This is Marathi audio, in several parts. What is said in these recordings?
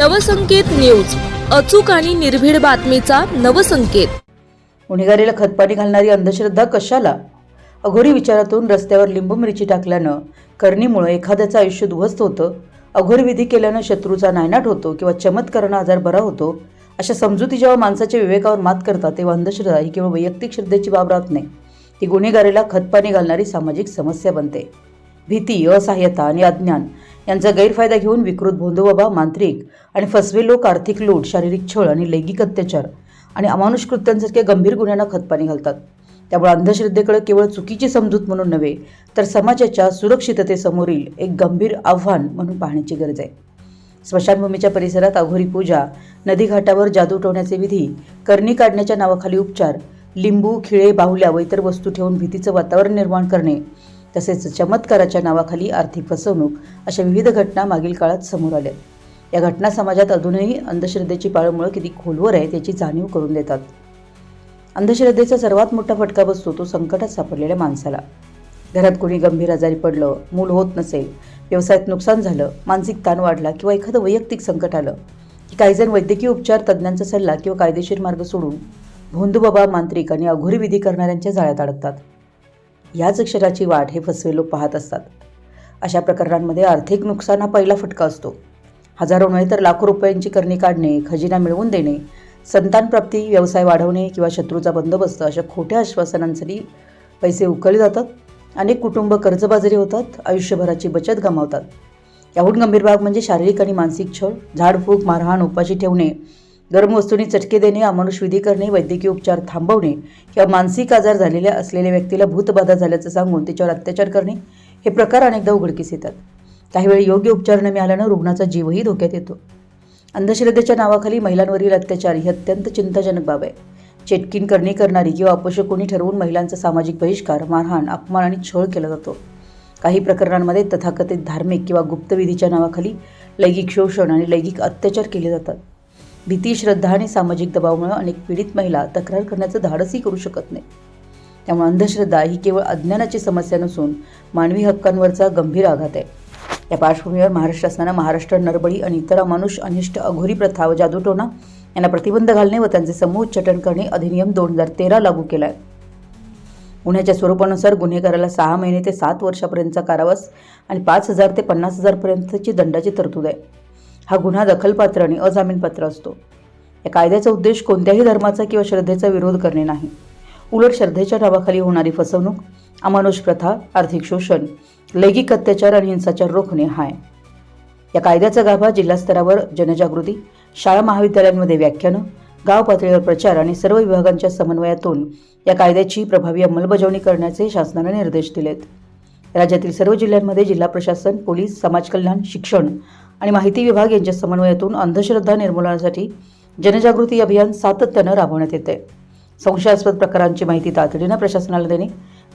नवसंकेत न्यूज, अचूक आणि निर्भीड बातमीचा नवसंकेत। गुन्हेगारीला खतपाणी घालणारी अंधश्रद्धा कशाला? अघोरी विचारातून रस्त्यावर लिंबू मिरची टाकल्यानं करणीमुळे एखाद्याचं आयुष्य उद्ध्वस्त होतं, अघोरी विधी केल्यानं शत्रूचा नायनाट होतो किंवा चमत्कारानं आजार बरा होतो, अशा समजुती जेव्हा माणसाच्या विवेकावर मात करतात तेव्हा अंधश्रद्धा ही केवळ वैयक्तिक श्रद्धेची बाब राहत नाही, ती गुन्हेगारीला खतपाणी घालणारी सामाजिक समस्या बनते। भीती, असहाय्यता आणि अज्ञान यांचा गैरफायदा घेऊन विकृत भोंदूबाबा, मांत्रिक आणि फसवे लोक आर्थिक लूट, शारीरिक छळ आणि लैंगिक अत्याचार आणि अमानुष कृत्यांसारख्या गंभीर गुन्ह्यांना खतपाणी घालतात। त्यामुळे अंधश्रद्धेकडे केवळ चुकीची समजूत म्हणून नव्हे तर समाजाच्या सुरक्षिततेसमोरील एक गंभीर आव्हान म्हणून पाहण्याची गरज आहे। स्मशानभूमीच्या परिसरात अघोरी पूजा, नदीघाटावर जादू उठवण्याचे विधी, करणी काढण्याच्या नावाखाली उपचार, लिंबू, खिळे, बाहुल्या व इतर वस्तू ठेवून भीतीचं वातावरण निर्माण करणे, तसेच चमत्काराच्या नावाखाली आर्थिक फसवणूक अशा विविध घटना मागील काळात समोर आल्या। या घटना समाजात अजूनही अंधश्रद्धेची पाळंमुळं किती खोलवर आहे त्याची जाणीव करून देतात। अंधश्रद्धेचा सर्वात मोठा फटका बसतो तो संकटात सापडलेल्या माणसाला। घरात कोणी गंभीर आजारी पडलं, मूल होत नसेल, व्यवसायात नुकसान झालं, मानसिक ताण वाढला किंवा एखादं वैयक्तिक संकट आलं की काही जण वैद्यकीय उपचार, तज्ज्ञांचा सल्ला किंवा कायदेशीर मार्ग सोडून भोंदूबाबा, मांत्रिक आणि अघोरी विधी करणाऱ्यांच्या जाळ्यात अडकतात। याच क्षणाची वाट हे फसवे लोक पाहत असतात। अशा प्रकरणांमध्ये आर्थिक नुकसान हा पहिला फटका असतो। हजारो नाही तर लाखो रुपयांची करणी काढणे, खजिना मिळवून देणे, संतान प्राप्ती, व्यवसाय वाढवणे किंवा शत्रूचा बंदोबस्त अशा खोट्या आश्वासनांसाठी पैसे उकळले जातात। अनेक कुटुंब कर्जबाजारी होतात, आयुष्यभराची बचत गमावतात। याहून गंभीर बाब म्हणजे शारीरिक आणि मानसिक छळ, झाडफूक, मारहाण, उपाशी ठेवणे, गरम वस्तूंनी चटके देणे, अमानुष विधी करणे, वैद्यकीय उपचार थांबवणे किंवा मानसिक आजार झालेल्या असलेल्या व्यक्तीला भूतबाधा झाल्याचं सांगून त्याच्यावर अत्याचार करणे हे प्रकार अनेकदा उघडकीस येतात। काही वेळी योग्य उपचार न मिळाल्यानं रुग्णाचा जीवही धोक्यात येतो। अंधश्रद्धेच्या नावाखाली महिलांवरील अत्याचार ही अत्यंत चिंताजनक बाब आहे। चेटकीन करणी करणारी किंवा अपशकुनी ठरवून महिलांचा सामाजिक बहिष्कार, मारहाण, अपमान आणि छळ केला जातो। काही प्रकरणांमध्ये तथाकथित धार्मिक किंवा गुप्त विधीच्या नावाखाली लैंगिक शोषण आणि लैंगिक अत्याचार केले जातात। भीती, श्रद्धा आणि सामाजिक दबावामुळे अनेक पीडित महिला तक्रार करण्याचं धाडसही करू शकत नाही। त्यामुळे अंधश्रद्धा ही केवळ अज्ञानाची समस्या नसून मानवी हक्कांवरचा गंभीर आघात आहे। या पार्श्वभूमीवर महाराष्ट्र शासनानं महाराष्ट्र नरबळी आणि इतर अमानुष, अनिष्ट, अघोरी प्रथा व जादूटोणा यांना प्रतिबंध घालणे व त्यांचे समूह उच्चाटन करणे अधिनियम 2013 लागू केला आहे। गुन्ह्याच्या स्वरूपानुसार गुन्हेगाराला 6 महिने ते 7 वर्षापर्यंतचा कारावास आणि 5,000 ते 50,000 पर्यंतची दंडाची तरतूद आहे। हा गुन्हा दखलपात्र आणि अजामीनपात्र असतो। या कायद्याचा उद्देश कोणत्याही धर्माचा किंवा श्रद्धेचा विरोध करणे नाही, उलट श्रद्धेच्या नावाखाली होणारी फसवणूक, अमानुष प्रथा, आर्थिक शोषण, लैंगिक अत्याचार आणि हिंसाचार रोखणे हा आहे। या कायद्याचा गाभा जिल्हा स्तरावर जनजागृती, शाळा महाविद्यालयांमध्ये व्याख्यानं, गाव पातळीवर प्रचार आणि सर्व विभागांच्या समन्वयातून या कायद्याची प्रभावी अंमलबजावणी करण्याचे शासनाने निर्देश दिलेत। राज्यातील सर्व जिल्ह्यांमध्ये जिल्हा प्रशासन, पोलीस, समाज कल्याण, शिक्षण आणि माहिती विभाग यांच्या समन्वयातून अंधश्रद्धा निर्मूलनासाठी जनजागृती अभियान सातत्यानं राबवण्यात येते। संशयास्पद प्रकारांची माहिती तातडीनं प्रशासनाला देणे,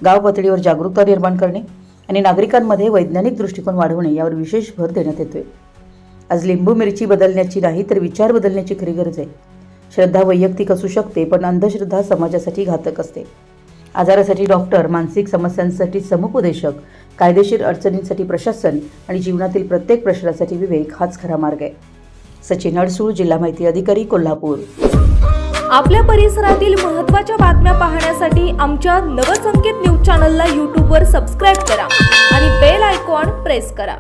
गाव पातळीवर जागरूकता निर्माण करणे आणि नागरिकांमध्ये वैज्ञानिक दृष्टिकोन वाढवणे यावर विशेष भर देण्यात येतोय। आज लिंबू मिरची बदलण्याची नाही तर विचार बदलण्याची खरी गरज आहे। श्रद्धा वैयक्तिक असू शकते, पण अंधश्रद्धा समाजासाठी घातक असते। आजारासाठी डॉक्टर, मानसिक समस्यांसाठी समुपदेशक, कायदेशीर अडचणींसाठी प्रशासन आणि जीवनातील प्रत्येक प्रश्नासाठी विवेक हाच खरा मार्ग आहे। सचिन अडसूळ, जिल्हा माहिती अधिकारी, कोल्हापूर। आपल्या परिसरातील महत्त्वाच्या बातम्या पाहण्यासाठी आमच्या नवसंकेत न्यूज चॅनलला यूट्यूबवर सबस्क्राईब करा आणि बेल आयकॉन प्रेस करा।